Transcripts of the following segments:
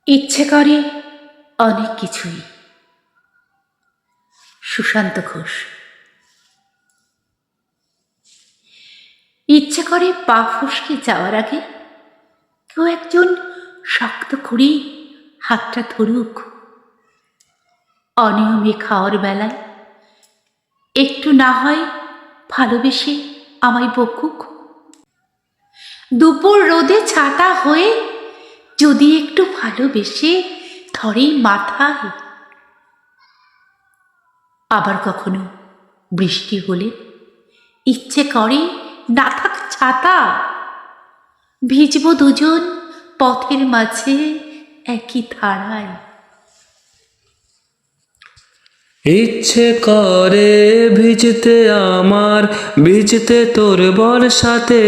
ইচ্ছে করে অনেক কিছুই। সুশান্ত ঘোষ। ইচ্ছে করে পা ফসকে যাওয়ার আগে কেউ একজন শক্ত করে হাতটা ধরুক। অনিয়মে খাওয়ার বেলায় একটু না হয় ভালোবেসে আমায় বকুক। দুপুর রোদে ছাতা হয়ে যদি একটু ভালোবেসে ধরে মাথায়। আবার কখনো বৃষ্টি হলে ইচ্ছে করে না থাক ছাতা, ভিজব দুজন পথের মাঝে একই ধারায়। ইচ্ছে করে ভিজতে আমার, ভিজতে তোর বর্ষাতে।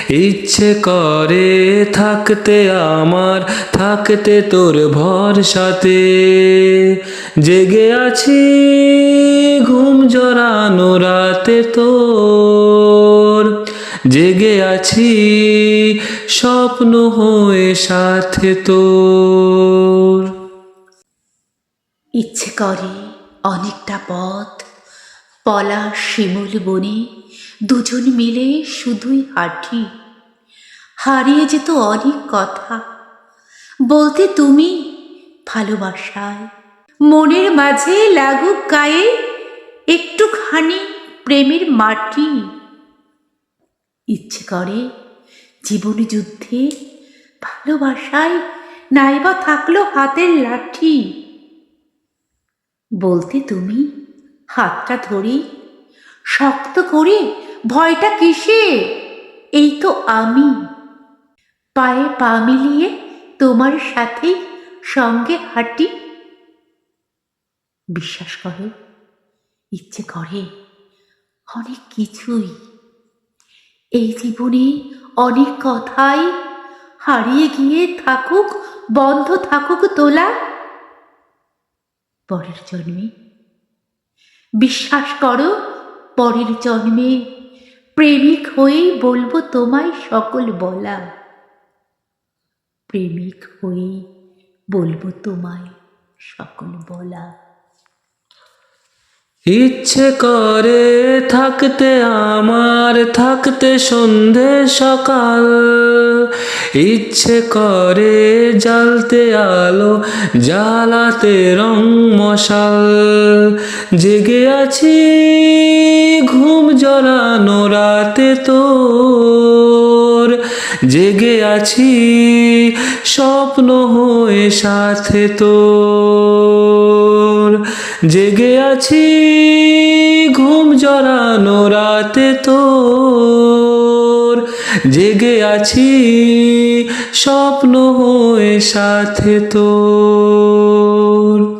ইচ্ছে করে থাকতে আমার, থাকতে তোর ভরসাতে। জেগে আছি ঘুম জড়ানো রাতে তোর, জেগে আছি স্বপ্ন হয়ে সাথে তোর। ইচ্ছে করে অনেকটা পথ পলাশ শিমুল বনে দুজন মিলে শুধুই হাঁটি। হারিয়ে যেত অনেক কথা বলতে তুমি ভালোবাসায়। মনের মাঝে লাগুক গায়ে একটুখানি প্রেমের মাটি। ইচ্ছে করে জীবন যুদ্ধে ভালোবাসায় নাইবা থাকলো হাতের লাঠি। বলতে তুমি হাতটা ধরে শক্ত করে, ভয়টা কিসে, এই তো আমি পায়ে পা মিলিয়ে তোমার সাথে সঙ্গে হাঁটি। বিশ্বাস করো, ইচ্ছে করে অনেক কিছুই। এই জীবনে অনেক কথাই হারিয়ে গিয়ে থাকুক, বন্ধ থাকুক তোলা। পরের জন্মে বিশ্বাস করো, পরের জন্মে প্রেমিক হয়েই বলবো তোমায় সকল বলা। প্রেমিক হয়েই বলবো তোমায় সকল বলা। ইচ্ছে করে থাকতে আমার, থাকতে সন্ধে সকাল। ইচ্ছে করে জ্বালতে আলো, জ্বালাতে রং মশাল। জেগে আছি ঘুম জড়ানো রাতে তোর, জেগে আছি স্বপ্ন হয়ে সাথে তোর। জেগে আছি ঘুম জড়ানো রাতে তোর, জেগে আছি স্বপ্ন হয়ে সাথে তোর।